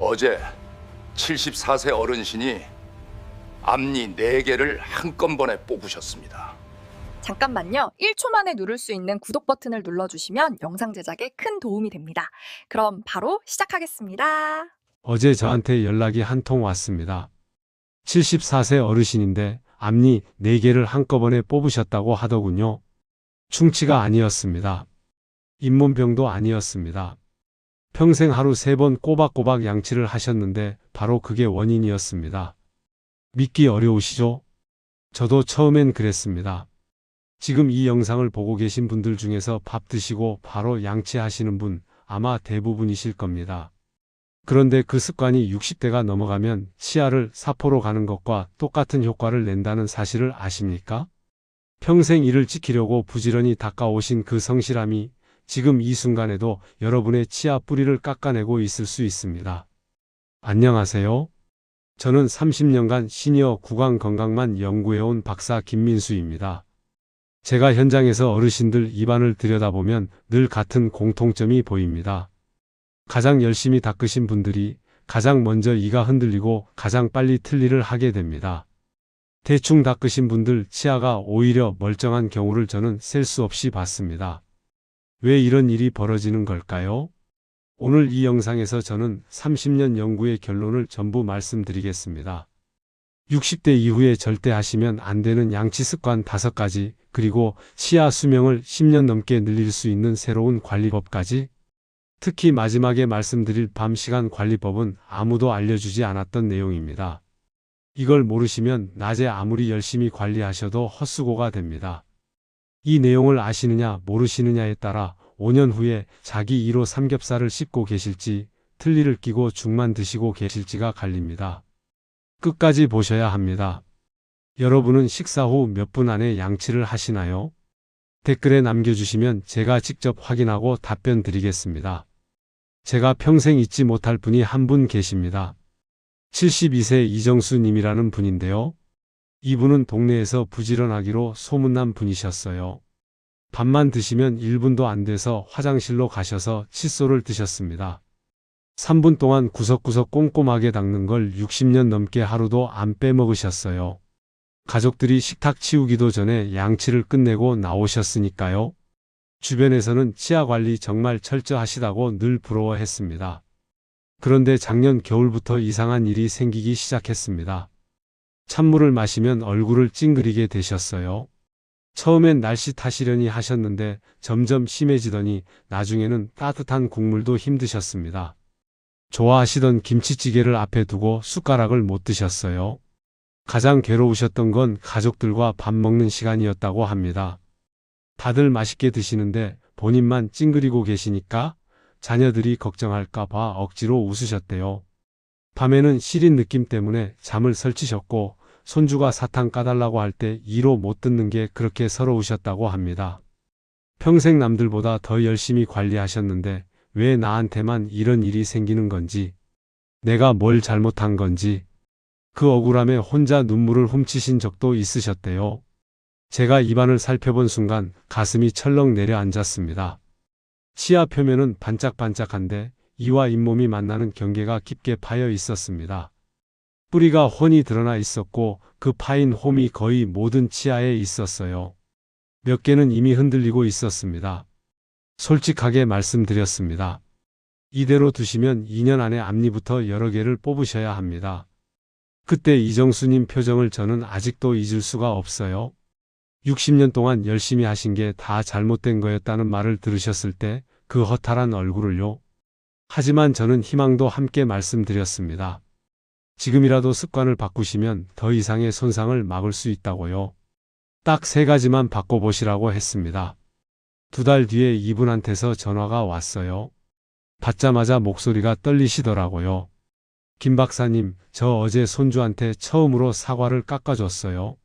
어제 74세 어른신이 앞니 4개를 한꺼번에 뽑으셨습니다. 잠깐만요. 1초 만에 누를 수 있는 구독 버튼을 눌러주시면 영상 제작에 큰 도움이 됩니다. 그럼 바로 시작하겠습니다. 어제 저한테 연락이 한 통 왔습니다. 74세 어르신인데 앞니 4개를 한꺼번에 뽑으셨다고 하더군요. 충치가 아니었습니다. 잇몸병도 아니었습니다. 평생 하루 3번 꼬박꼬박 양치를 하셨는데 바로 그게 원인이었습니다. 믿기 어려우시죠? 저도 처음엔 그랬습니다. 지금 이 영상을 보고 계신 분들 중에서 밥 드시고 바로 양치하시는 분 아마 대부분이실 겁니다. 그런데 그 습관이 60대가 넘어가면 치아를 사포로 가는 것과 똑같은 효과를 낸다는 사실을 아십니까? 평생 이를 지키려고 부지런히 닦아오신 그 성실함이 지금 이 순간에도 여러분의 치아 뿌리를 깎아내고 있을 수 있습니다. 안녕하세요. 저는 30년간 시니어 구강 건강만 연구해온 박사 김민수입니다. 제가 현장에서 어르신들 입안을 들여다보면 늘 같은 공통점이 보입니다. 가장 열심히 닦으신 분들이 가장 먼저 이가 흔들리고 가장 빨리 틀니를 하게 됩니다. 대충 닦으신 분들 치아가 오히려 멀쩡한 경우를 저는 셀 수 없이 봤습니다. 왜 이런 일이 벌어지는 걸까요? 오늘 이 영상에서 저는 30년 연구의 결론을 전부 말씀드리겠습니다. 60대 이후에 절대 하시면 안 되는 양치 습관 5가지, 그리고 치아 수명을 10년 넘게 늘릴 수 있는 새로운 관리법까지. 특히 마지막에 말씀드릴 밤 시간 관리법은 아무도 알려주지 않았던 내용입니다. 이걸 모르시면 낮에 아무리 열심히 관리하셔도 헛수고가 됩니다. 이 내용을 아시느냐 모르시느냐에 따라 5년 후에 자기 이로 삼겹살을 씹고 계실지 틀니를 끼고 죽만 드시고 계실지가 갈립니다. 끝까지 보셔야 합니다. 여러분은 식사 후 몇 분 안에 양치를 하시나요? 댓글에 남겨주시면 제가 직접 확인하고 답변 드리겠습니다. 제가 평생 잊지 못할 분이 한 분 계십니다. 72세 이정수 님이라는 분인데요. 이분은 동네에서 부지런하기로 소문난 분이셨어요. 밥만 드시면 1분도 안 돼서 화장실로 가셔서 칫솔을 드셨습니다. 3분 동안 구석구석 꼼꼼하게 닦는 걸 60년 넘게 하루도 안 빼먹으셨어요. 가족들이 식탁 치우기도 전에 양치를 끝내고 나오셨으니까요. 주변에서는 치아 관리 정말 철저하시다고 늘 부러워했습니다. 그런데 작년 겨울부터 이상한 일이 생기기 시작했습니다. 찬물을 마시면 얼굴을 찡그리게 되셨어요. 처음엔 날씨 탓이려니 하셨는데 점점 심해지더니 나중에는 따뜻한 국물도 힘드셨습니다. 좋아하시던 김치찌개를 앞에 두고 숟가락을 못 드셨어요. 가장 괴로우셨던 건 가족들과 밥 먹는 시간이었다고 합니다. 다들 맛있게 드시는데 본인만 찡그리고 계시니까 자녀들이 걱정할까 봐 억지로 웃으셨대요. 밤에는 시린 느낌 때문에 잠을 설치셨고 손주가 사탕 까달라고 할 때 이로 못 듣는 게 그렇게 서러우셨다고 합니다. 평생 남들보다 더 열심히 관리하셨는데 왜 나한테만 이런 일이 생기는 건지, 내가 뭘 잘못한 건지, 그 억울함에 혼자 눈물을 훔치신 적도 있으셨대요. 제가 입안을 살펴본 순간 가슴이 철렁 내려앉았습니다. 치아 표면은 반짝반짝한데 이와 잇몸이 만나는 경계가 깊게 파여 있었습니다. 뿌리가 훤히 드러나 있었고 그 파인 홈이 거의 모든 치아에 있었어요. 몇 개는 이미 흔들리고 있었습니다. 솔직하게 말씀드렸습니다. 이대로 두시면 2년 안에 앞니부터 여러 개를 뽑으셔야 합니다. 그때 이정수님 표정을 저는 아직도 잊을 수가 없어요. 60년 동안 열심히 하신 게 다 잘못된 거였다는 말을 들으셨을 때 그 허탈한 얼굴을요. 하지만 저는 희망도 함께 말씀드렸습니다. 지금이라도 습관을 바꾸시면 더 이상의 손상을 막을 수 있다고요. 딱 3가지만 바꿔보시라고 했습니다. 2달 뒤에 이분한테서 전화가 왔어요. 받자마자 목소리가 떨리시더라고요. 김 박사님, 저 어제 손주한테 처음으로 사과를 깎아줬어요.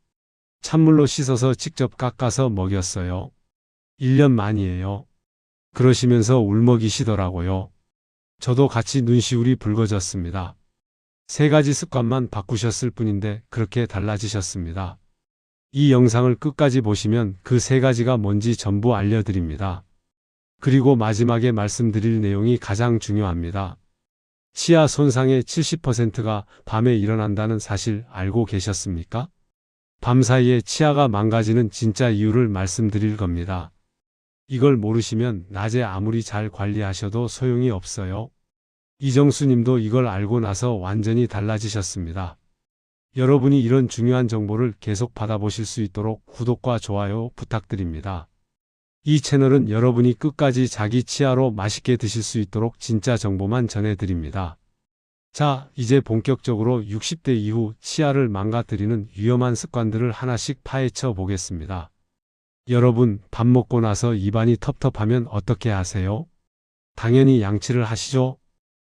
찬물로 씻어서 직접 깎아서 먹였어요. 1년 만이에요. 그러시면서 울먹이시더라고요. 저도 같이 눈시울이 붉어졌습니다. 3가지 습관만 바꾸셨을 뿐인데 그렇게 달라지셨습니다. 이 영상을 끝까지 보시면 그 3가지가 뭔지 전부 알려드립니다. 그리고 마지막에 말씀드릴 내용이 가장 중요합니다. 치아 손상의 70%가 밤에 일어난다는 사실 알고 계셨습니까? 밤사이에 치아가 망가지는 진짜 이유를 말씀드릴 겁니다. 이걸 모르시면 낮에 아무리 잘 관리하셔도 소용이 없어요. 이정수 님도 이걸 알고 나서 완전히 달라지셨습니다. 여러분이 이런 중요한 정보를 계속 받아보실 수 있도록 구독과 좋아요 부탁드립니다. 이 채널은 여러분이 끝까지 자기 치아로 맛있게 드실 수 있도록 진짜 정보만 전해드립니다. 자, 이제 본격적으로 60대 이후 치아를 망가뜨리는 위험한 습관들을 하나씩 파헤쳐 보겠습니다. 여러분, 밥 먹고 나서 입안이 텁텁하면 어떻게 하세요? 당연히 양치를 하시죠?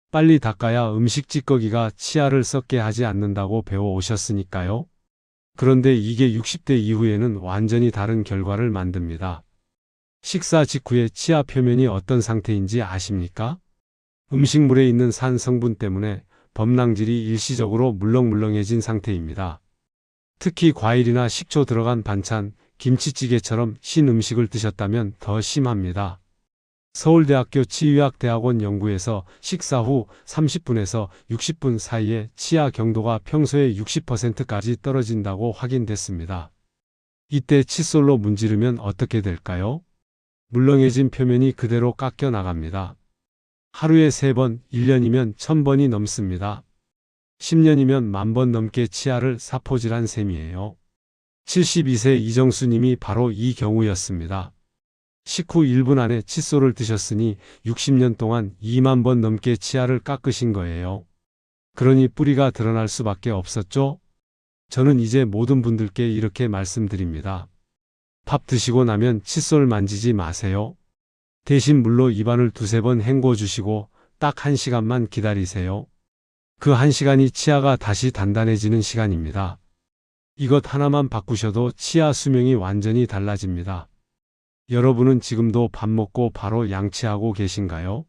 빨리 닦아야 음식 찌꺼기가 치아를 썩게 하지 않는다고 배워 오셨으니까요. 그런데 이게 60대 이후에는 완전히 다른 결과를 만듭니다. 식사 직후에 치아 표면이 어떤 상태인지 아십니까? 음식물에 있는 산 성분 때문에 범랑질이 일시적으로 물렁물렁해진 상태입니다. 특히 과일이나 식초 들어간 반찬, 김치찌개처럼 신 음식을 드셨다면 더 심합니다. 서울대학교 치의학대학원 연구에서 식사 후 30분에서 60분 사이에 치아 경도가 평소의 60%까지 떨어진다고 확인됐습니다. 이때 칫솔로 문지르면 어떻게 될까요? 물렁해진 표면이 그대로 깎여 나갑니다. 하루에 3번, 1년이면 1000번이 넘습니다. 10년이면 10,000번 넘게 치아를 사포질한 셈이에요. 72세 이정수 님이 바로 이 경우였습니다. 식후 1분 안에 칫솔을 드셨으니 60년 동안 2만 번 넘게 치아를 깎으신 거예요. 그러니 뿌리가 드러날 수밖에 없었죠? 저는 이제 모든 분들께 이렇게 말씀드립니다. 밥 드시고 나면 칫솔 만지지 마세요. 대신 물로 입안을 2-3번 헹궈 주시고 딱 1시간만 기다리세요. 그 1시간이 치아가 다시 단단해지는 시간입니다. 이것 하나만 바꾸셔도 치아 수명이 완전히 달라집니다. 여러분은 지금도 밥 먹고 바로 양치하고 계신가요?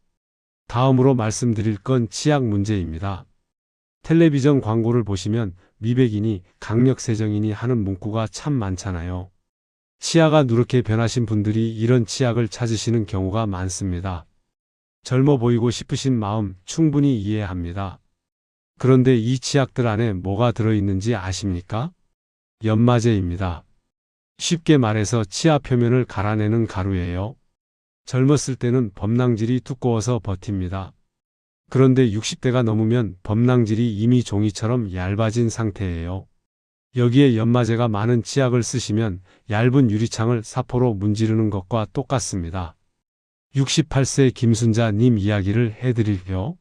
다음으로 말씀드릴 건 치약 문제입니다. 텔레비전 광고를 보시면 미백이니 강력세정이니 하는 문구가 참 많잖아요. 치아가 누렇게 변하신 분들이 이런 치약을 찾으시는 경우가 많습니다. 젊어 보이고 싶으신 마음 충분히 이해합니다. 그런데 이 치약들 안에 뭐가 들어있는지 아십니까? 연마제입니다. 쉽게 말해서 치아 표면을 갈아내는 가루예요. 젊었을 때는 범랑질이 두꺼워서 버팁니다. 그런데 60대가 넘으면 범랑질이 이미 종이처럼 얇아진 상태예요. 여기에 연마제가 많은 치약을 쓰시면 얇은 유리창을 사포로 문지르는 것과 똑같습니다. 68세 김순자 님 이야기를 해드릴게요.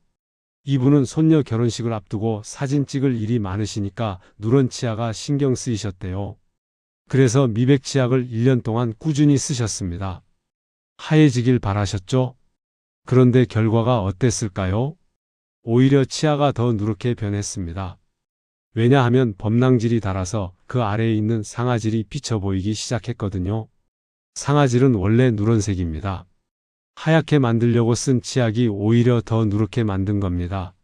이분은 손녀 결혼식을 앞두고 사진 찍을 일이 많으시니까 누런 치아가 신경 쓰이셨대요. 그래서 미백 치약을 1년 동안 꾸준히 쓰셨습니다. 하얘지길 바라셨죠? 그런데 결과가 어땠을까요? 오히려 치아가 더 누렇게 변했습니다. 왜냐하면 범랑질이 닳아서 그 아래에 있는 상아질이 비쳐 보이기 시작했거든요. 상아질은 원래 누런색입니다. 하얗게 만들려고 쓴 치약이 오히려 더 누렇게 만든 겁니다.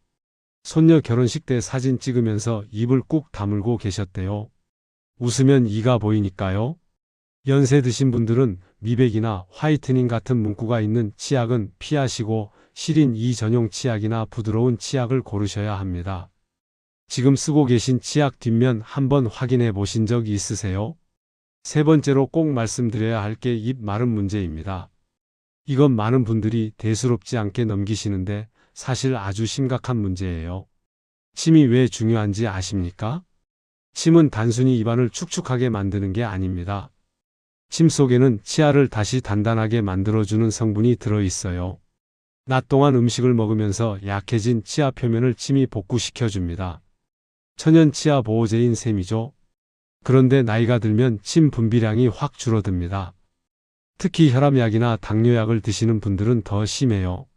손녀 결혼식 때 사진 찍으면서 입을 꾹 다물고 계셨대요. 웃으면 이가 보이니까요. 연세 드신 분들은 미백이나 화이트닝 같은 문구가 있는 치약은 피하시고 시린 이 전용 치약이나 부드러운 치약을 고르셔야 합니다. 지금 쓰고 계신 치약 뒷면 한번 확인해 보신 적 있으세요? 세 번째로 꼭 말씀드려야 할 게 입 마름 문제입니다. 이건 많은 분들이 대수롭지 않게 넘기시는데 사실 아주 심각한 문제예요. 침이 왜 중요한지 아십니까? 침은 단순히 입안을 축축하게 만드는 게 아닙니다. 침 속에는 치아를 다시 단단하게 만들어주는 성분이 들어있어요. 낮 동안 음식을 먹으면서 약해진 치아 표면을 침이 복구시켜줍니다. 천연 치아 보호제인 셈이죠. 그런데 나이가 들면 침 분비량이 확 줄어듭니다. 특히 혈압약이나 당뇨약을 드시는 분들은 더 심해요.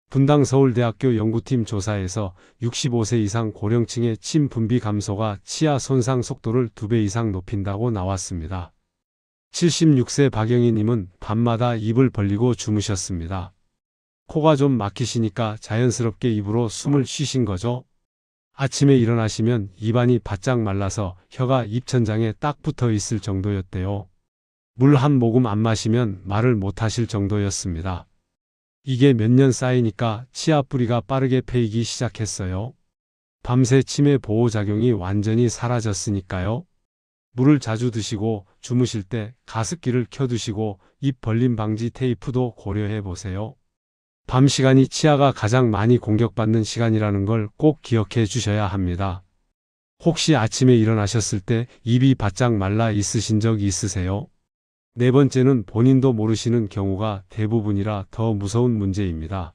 분당 서울대학교 연구팀 조사에서 65세 이상 고령층의 침 분비 감소가 치아 손상 속도를 2배 이상 높인다고 나왔습니다. 76세 박영희 님은 밤마다 입을 벌리고 주무셨습니다. 코가 좀 막히시니까 자연스럽게 입으로 숨을 쉬신 거죠. 아침에 일어나시면 입안이 바짝 말라서 혀가 입천장에 딱 붙어 있을 정도였대요. 물 한 모금 안 마시면 말을 못 하실 정도였습니다. 이게 몇 년 쌓이니까 치아 뿌리가 빠르게 패이기 시작했어요. 밤새 치매 보호작용이 완전히 사라졌으니까요. 물을 자주 드시고 주무실 때 가습기를 켜두시고 입 벌림 방지 테이프도 고려해 보세요. 밤 시간이 치아가 가장 많이 공격받는 시간이라는 걸 꼭 기억해 주셔야 합니다. 혹시 아침에 일어나셨을 때 입이 바짝 말라 있으신 적 있으세요? 네 번째는 본인도 모르시는 경우가 대부분이라 더 무서운 문제입니다.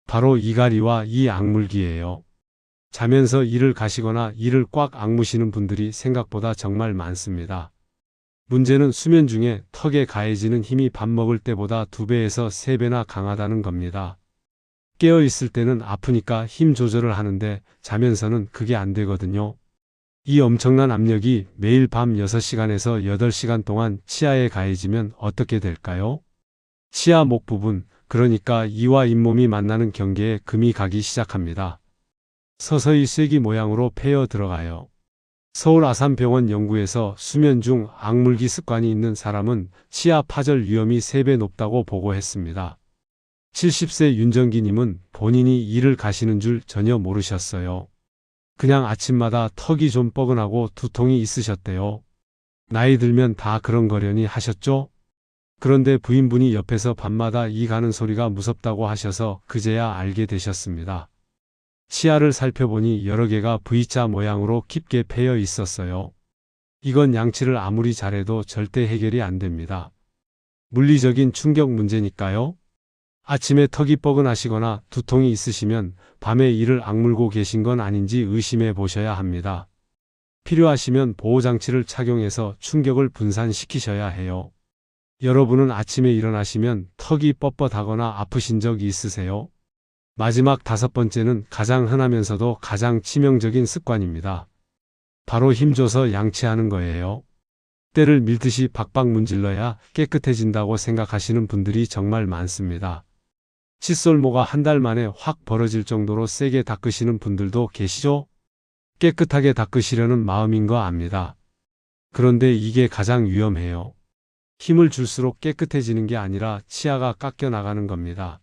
바로 이갈이와 이 악물기예요. 자면서 이를 가시거나 이를 꽉 악무시는 분들이 생각보다 정말 많습니다. 문제는 수면 중에 턱에 가해지는 힘이 밥 먹을 때보다 2배에서 3배나 강하다는 겁니다. 깨어 있을 때는 아프니까 힘 조절을 하는데 자면서는 그게 안 되거든요. 이 엄청난 압력이 매일 밤 6시간에서 8시간 동안 치아에 가해지면 어떻게 될까요? 치아 목 부분, 그러니까 이와 잇몸이 만나는 경계에 금이 가기 시작합니다. 서서히 쐐기 모양으로 패여 들어가요. 서울 아산병원 연구에서 수면 중 악물기 습관이 있는 사람은 치아 파절 위험이 3배 높다고 보고했습니다. 70세 윤정기님은 본인이 이를 가시는 줄 전혀 모르셨어요. 그냥 아침마다 턱이 좀 뻐근하고 두통이 있으셨대요. 나이 들면 다 그런 거려니 하셨죠? 그런데 부인분이 옆에서 밤마다 이 가는 소리가 무섭다고 하셔서 그제야 알게 되셨습니다. 치아를 살펴보니 여러 개가 V자 모양으로 깊게 패여 있었어요. 이건 양치를 아무리 잘해도 절대 해결이 안 됩니다. 물리적인 충격 문제니까요. 아침에 턱이 뻐근하시거나 두통이 있으시면 밤에 이를 악물고 계신 건 아닌지 의심해 보셔야 합니다. 필요하시면 보호장치를 착용해서 충격을 분산시키셔야 해요. 여러분은 아침에 일어나시면 턱이 뻣뻣하거나 아프신 적 있으세요? 마지막 5번째는 가장 흔하면서도 가장 치명적인 습관입니다. 바로 힘줘서 양치하는 거예요. 때를 밀듯이 박박 문질러야 깨끗해진다고 생각하시는 분들이 정말 많습니다. 칫솔모가 한 달 만에 확 벌어질 정도로 세게 닦으시는 분들도 계시죠? 깨끗하게 닦으시려는 마음인 거 압니다. 그런데 이게 가장 위험해요. 힘을 줄수록 깨끗해지는 게 아니라 치아가 깎여 나가는 겁니다.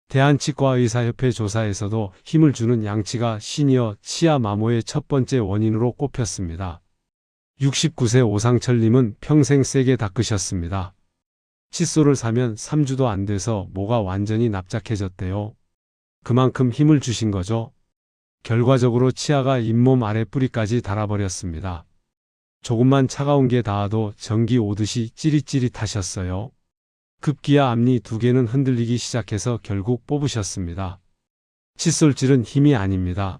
대한치과의사협회 조사에서도 힘을 주는 양치가 시니어 치아 마모의 첫 번째 원인으로 꼽혔습니다. 69세 오상철님은 평생 세게 닦으셨습니다. 칫솔을 사면 3주도 안 돼서 모가 완전히 납작해졌대요. 그만큼 힘을 주신 거죠. 결과적으로 치아가 잇몸 아래 뿌리까지 닳아버렸습니다. 조금만 차가운 게 닿아도 전기 오듯이 찌릿찌릿하셨어요. 급기야 앞니 2개는 흔들리기 시작해서 결국 뽑으셨습니다. 칫솔질은 힘이 아닙니다.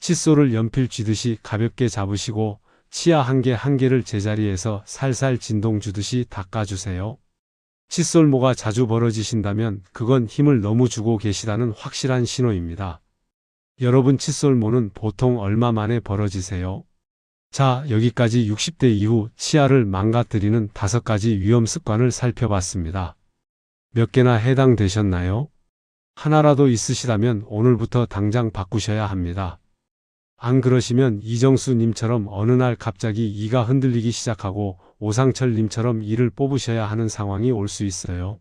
칫솔을 연필 쥐듯이 가볍게 잡으시고 치아 한 개 한 개를 제자리에서 살살 진동 주듯이 닦아주세요. 칫솔모가 자주 벌어지신다면 그건 힘을 너무 주고 계시다는 확실한 신호입니다. 여러분 칫솔모는 보통 얼마 만에 벌어지세요? 자, 여기까지 60대 이후 치아를 망가뜨리는 5가지 위험 습관을 살펴봤습니다. 몇 개나 해당되셨나요? 하나라도 있으시다면 오늘부터 당장 바꾸셔야 합니다. 안 그러시면 이정수님처럼 어느 날 갑자기 이가 흔들리기 시작하고 오상철님처럼 이를 뽑으셔야 하는 상황이 올 수 있어요.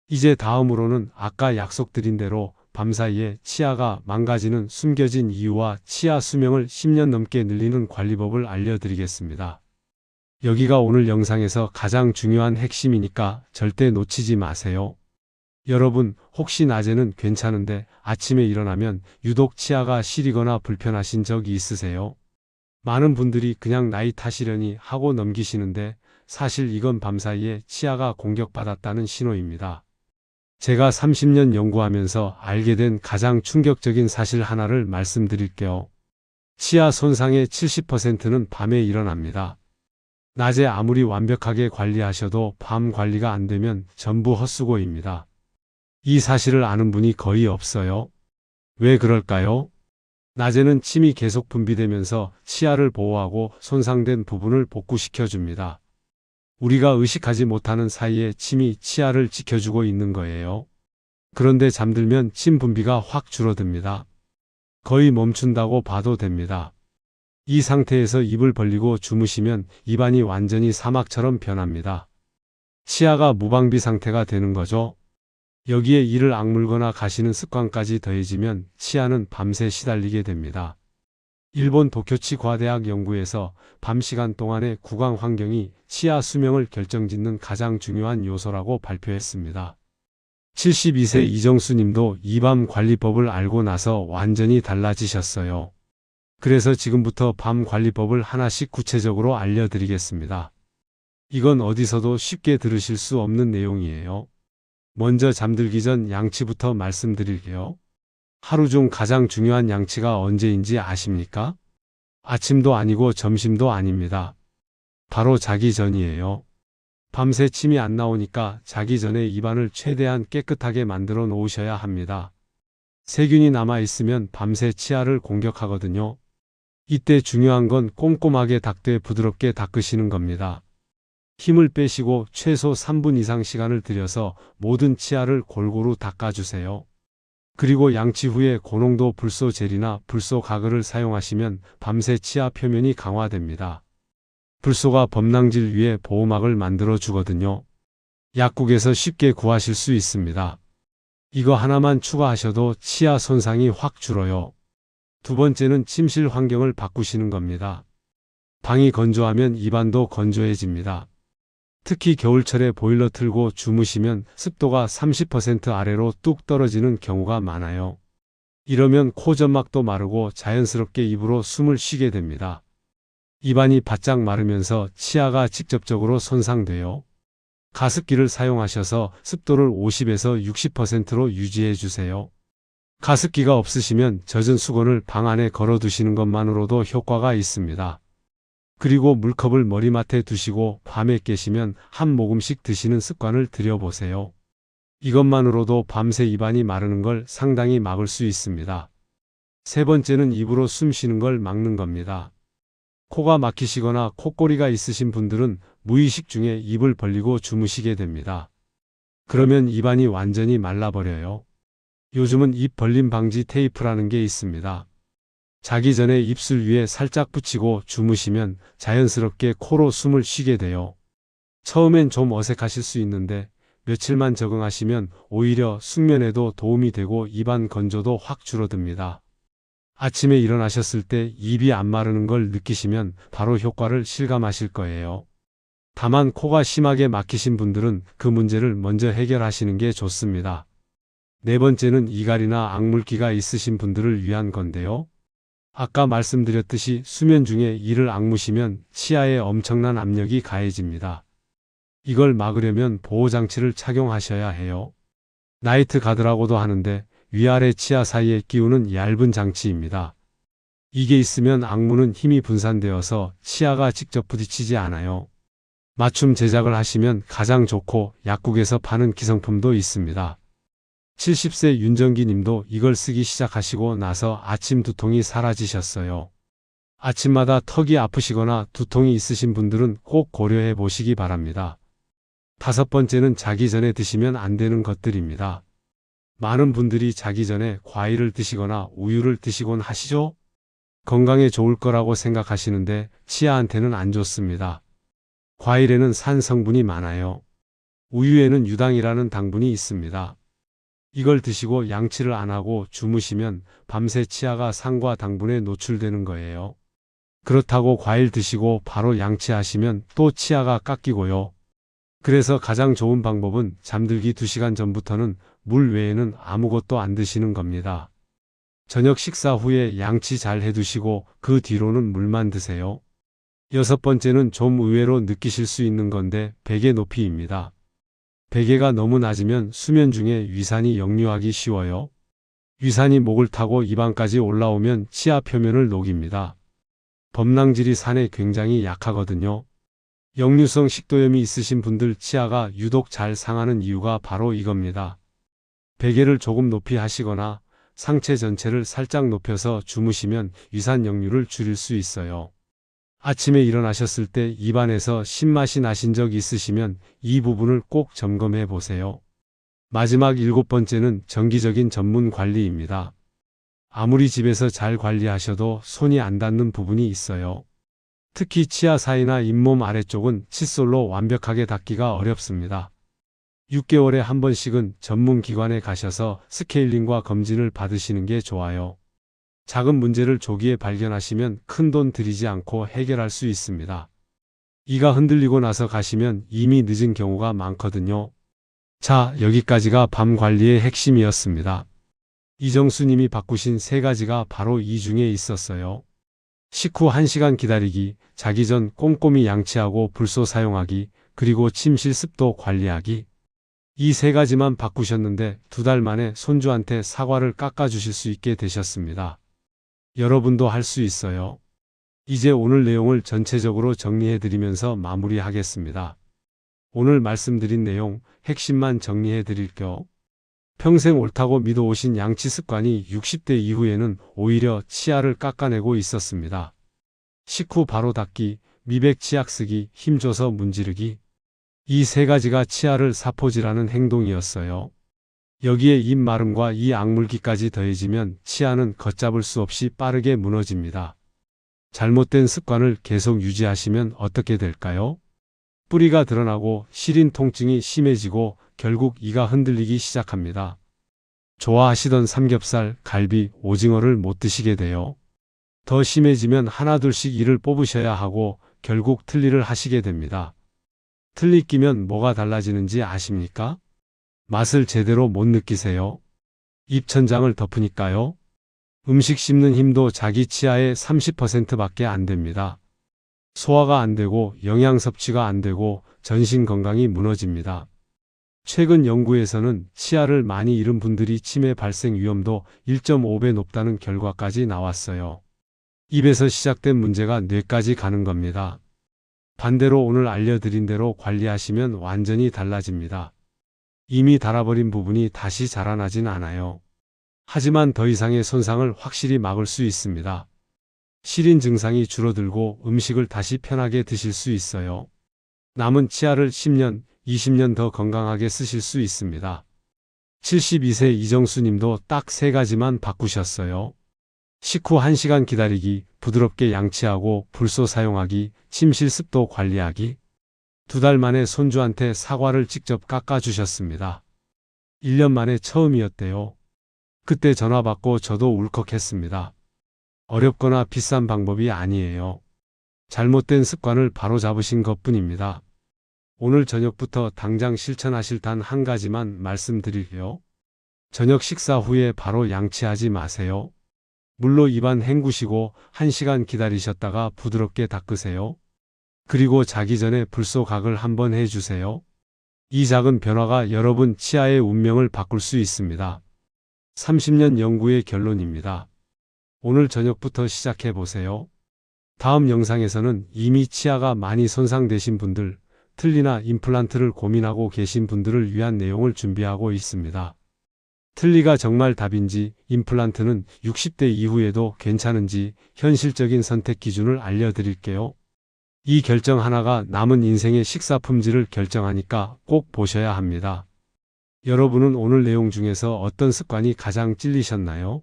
이제 다음으로는 아까 약속드린 대로 밤사이에 치아가 망가지는 숨겨진 이유와 치아 수명을 10년 넘게 늘리는 관리법을 알려드리겠습니다. 여기가 오늘 영상에서 가장 중요한 핵심이니까 절대 놓치지 마세요. 여러분, 혹시 낮에는 괜찮은데 아침에 일어나면 유독 치아가 시리거나 불편하신 적이 있으세요? 많은 분들이 그냥 나이 탓이려니 하고 넘기시는데 사실 이건 밤사이에 치아가 공격받았다는 신호입니다. 제가 30년 연구하면서 알게 된 가장 충격적인 사실 하나를 말씀드릴게요. 치아 손상의 70%는 밤에 일어납니다. 낮에 아무리 완벽하게 관리하셔도 밤 관리가 안 되면 전부 헛수고입니다. 이 사실을 아는 분이 거의 없어요. 왜 그럴까요? 낮에는 침이 계속 분비되면서 치아를 보호하고 손상된 부분을 복구시켜줍니다. 우리가 의식하지 못하는 사이에 침이 치아를 지켜주고 있는 거예요. 그런데 잠들면 침 분비가 확 줄어듭니다. 거의 멈춘다고 봐도 됩니다. 이 상태에서 입을 벌리고 주무시면 입안이 완전히 사막처럼 변합니다. 치아가 무방비 상태가 되는 거죠. 여기에 이를 악물거나 가시는 습관까지 더해지면 치아는 밤새 시달리게 됩니다. 일본 도쿄치 과대학 연구에서 밤 시간 동안의 구강 환경이 치아 수명을 결정짓는 가장 중요한 요소라고 발표했습니다. 72세 이정수 님도 이 밤 관리법을 알고 나서 완전히 달라지셨어요. 그래서 지금부터 밤 관리법을 하나씩 구체적으로 알려드리겠습니다. 이건 어디서도 쉽게 들으실 수 없는 내용이에요. 먼저 잠들기 전 양치부터 말씀드릴게요. 하루 중 가장 중요한 양치가 언제인지 아십니까? 아침도 아니고 점심도 아닙니다. 바로 자기 전이에요. 밤새 침이 안 나오니까 자기 전에 입안을 최대한 깨끗하게 만들어 놓으셔야 합니다. 세균이 남아있으면 밤새 치아를 공격하거든요. 이때 중요한 건 꼼꼼하게 닦되 부드럽게 닦으시는 겁니다. 힘을 빼시고 최소 3분 이상 시간을 들여서 모든 치아를 골고루 닦아주세요. 그리고 양치 후에 고농도 불소 젤이나 불소 가글을 사용하시면 밤새 치아 표면이 강화됩니다. 불소가 범랑질 위에 보호막을 만들어 주거든요. 약국에서 쉽게 구하실 수 있습니다. 이거 하나만 추가하셔도 치아 손상이 확 줄어요. 두 번째는 침실 환경을 바꾸시는 겁니다. 방이 건조하면 입안도 건조해집니다. 특히 겨울철에 보일러 틀고 주무시면 습도가 30% 아래로 뚝 떨어지는 경우가 많아요. 이러면 코점막도 마르고 자연스럽게 입으로 숨을 쉬게 됩니다. 입안이 바짝 마르면서 치아가 직접적으로 손상돼요. 가습기를 사용하셔서 습도를 50에서 60%로 유지해 주세요. 가습기가 없으시면 젖은 수건을 방 안에 걸어 두시는 것만으로도 효과가 있습니다. 그리고 물컵을 머리맡에 두시고 밤에 깨시면 한 모금씩 드시는 습관을 들여보세요. 이것만으로도 밤새 입안이 마르는 걸 상당히 막을 수 있습니다. 세 번째는 입으로 숨 쉬는 걸 막는 겁니다. 코가 막히시거나 콧꼬리가 있으신 분들은 무의식 중에 입을 벌리고 주무시게 됩니다. 그러면 입안이 완전히 말라버려요. 요즘은 입 벌림 방지 테이프라는 게 있습니다. 자기 전에 입술 위에 살짝 붙이고 주무시면 자연스럽게 코로 숨을 쉬게 돼요. 처음엔 좀 어색하실 수 있는데 며칠만 적응하시면 오히려 숙면에도 도움이 되고 입안 건조도 확 줄어듭니다. 아침에 일어나셨을 때 입이 안 마르는 걸 느끼시면 바로 효과를 실감하실 거예요. 다만 코가 심하게 막히신 분들은 그 문제를 먼저 해결하시는 게 좋습니다. 네 번째는 이갈이나 악물기가 있으신 분들을 위한 건데요. 아까 말씀드렸듯이 수면 중에 이를 악무시면 치아에 엄청난 압력이 가해집니다. 이걸 막으려면 보호장치를 착용하셔야 해요. 나이트 가드라고도 하는데 위아래 치아 사이에 끼우는 얇은 장치입니다. 이게 있으면 악무는 힘이 분산되어서 치아가 직접 부딪히지 않아요. 맞춤 제작을 하시면 가장 좋고 약국에서 파는 기성품도 있습니다. 70세 윤정기 님도 이걸 쓰기 시작하시고 나서 아침 두통이 사라지셨어요. 아침마다 턱이 아프시거나 두통이 있으신 분들은 꼭 고려해 보시기 바랍니다. 다섯 번째는 자기 전에 드시면 안 되는 것들입니다. 많은 분들이 자기 전에 과일을 드시거나 우유를 드시곤 하시죠? 건강에 좋을 거라고 생각하시는데 치아한테는 안 좋습니다. 과일에는 산 성분이 많아요. 우유에는 유당이라는 당분이 있습니다. 이걸 드시고 양치를 안 하고 주무시면 밤새 치아가 산과 당분에 노출되는 거예요. 그렇다고 과일 드시고 바로 양치하시면 또 치아가 깎이고요. 그래서 가장 좋은 방법은 잠들기 2시간 전부터는 물 외에는 아무것도 안 드시는 겁니다. 저녁 식사 후에 양치 잘 해두시고 그 뒤로는 물만 드세요. 여섯 번째는 좀 의외로 느끼실 수 있는 건데 베개 높이입니다. 베개가 너무 낮으면 수면 중에 위산이 역류하기 쉬워요. 위산이 목을 타고 입안까지 올라오면 치아 표면을 녹입니다. 범랑질이 산에 굉장히 약하거든요. 역류성 식도염이 있으신 분들 치아가 유독 잘 상하는 이유가 바로 이겁니다. 베개를 조금 높이 하시거나 상체 전체를 살짝 높여서 주무시면 위산 역류를 줄일 수 있어요. 아침에 일어나셨을 때 입안에서 신맛이 나신 적 있으시면 이 부분을 꼭 점검해 보세요. 마지막 7번째는 정기적인 전문 관리입니다. 아무리 집에서 잘 관리하셔도 손이 안 닿는 부분이 있어요. 특히 치아 사이나 잇몸 아래쪽은 칫솔로 완벽하게 닦기가 어렵습니다. 6개월에 한 번씩은 전문 기관에 가셔서 스케일링과 검진을 받으시는 게 좋아요. 작은 문제를 조기에 발견하시면 큰 돈 들이지 않고 해결할 수 있습니다. 이가 흔들리고 나서 가시면 이미 늦은 경우가 많거든요. 자, 여기까지가 밤 관리의 핵심이었습니다. 이정수님이 바꾸신 3가지가 바로 이 중에 있었어요. 식후 1시간 기다리기, 자기 전 꼼꼼히 양치하고 불소 사용하기, 그리고 침실 습도 관리하기. 이 3가지만 바꾸셨는데 2달 만에 손주한테 사과를 깎아주실 수 있게 되셨습니다. 여러분도 할 수 있어요. 이제 오늘 내용을 전체적으로 정리해드리면서 마무리하겠습니다. 오늘 말씀드린 내용 핵심만 정리해드릴게요. 평생 옳다고 믿어오신 양치 습관이 60대 이후에는 오히려 치아를 깎아내고 있었습니다. 식후 바로 닦기, 미백 치약 쓰기, 힘줘서 문지르기. 이 3가지가 치아를 사포질하는 행동이었어요. 여기에 입 마름과 이 악물기까지 더해지면 치아는 걷잡을 수 없이 빠르게 무너집니다. 잘못된 습관을 계속 유지하시면 어떻게 될까요? 뿌리가 드러나고 시린 통증이 심해지고 결국 이가 흔들리기 시작합니다. 좋아하시던 삼겹살, 갈비, 오징어를 못 드시게 돼요. 더 심해지면 하나둘씩 이를 뽑으셔야 하고 결국 틀니를 하시게 됩니다. 틀니 끼면 뭐가 달라지는지 아십니까? 맛을 제대로 못 느끼세요. 입천장을 덮으니까요. 음식 씹는 힘도 자기 치아의 30%밖에 안 됩니다. 소화가 안 되고 영양 섭취가 안 되고 전신 건강이 무너집니다. 최근 연구에서는 치아를 많이 잃은 분들이 치매 발생 위험도 1.5배 높다는 결과까지 나왔어요. 입에서 시작된 문제가 뇌까지 가는 겁니다. 반대로 오늘 알려드린 대로 관리하시면 완전히 달라집니다. 이미 닳아버린 부분이 다시 자라나진 않아요. 하지만 더 이상의 손상을 확실히 막을 수 있습니다. 시린 증상이 줄어들고 음식을 다시 편하게 드실 수 있어요. 남은 치아를 10년, 20년 더 건강하게 쓰실 수 있습니다. 72세 이정수님도 딱 3가지만 바꾸셨어요. 식후 1시간 기다리기, 부드럽게 양치하고 불소 사용하기, 침실 습도 관리하기. 2달 만에 손주한테 사과를 직접 깎아주셨습니다. 1년 만에 처음이었대요. 그때 전화 받고 저도 울컥했습니다. 어렵거나 비싼 방법이 아니에요. 잘못된 습관을 바로 잡으신 것뿐입니다. 오늘 저녁부터 당장 실천하실 단 1가지만 말씀드릴게요. 저녁 식사 후에 바로 양치하지 마세요. 물로 입안 헹구시고 1시간 기다리셨다가 부드럽게 닦으세요. 그리고 자기 전에 불소 각을 한번 해주세요. 이 작은 변화가 여러분 치아의 운명을 바꿀 수 있습니다. 30년 연구의 결론입니다. 오늘 저녁부터 시작해보세요. 다음 영상에서는 이미 치아가 많이 손상되신 분들, 틀니나 임플란트를 고민하고 계신 분들을 위한 내용을 준비하고 있습니다. 틀니가 정말 답인지, 임플란트는 60대 이후에도 괜찮은지 현실적인 선택 기준을 알려드릴게요. 이 결정 하나가 남은 인생의 식사 품질을 결정하니까 꼭 보셔야 합니다. 여러분은 오늘 내용 중에서 어떤 습관이 가장 찔리셨나요?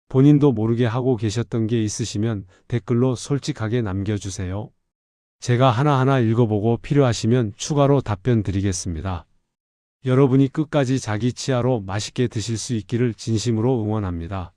본인도 모르게 하고 계셨던 게 있으시면 댓글로 솔직하게 남겨주세요. 제가 하나하나 읽어보고 필요하시면 추가로 답변 드리겠습니다. 여러분이 끝까지 자기 치아로 맛있게 드실 수 있기를 진심으로 응원합니다.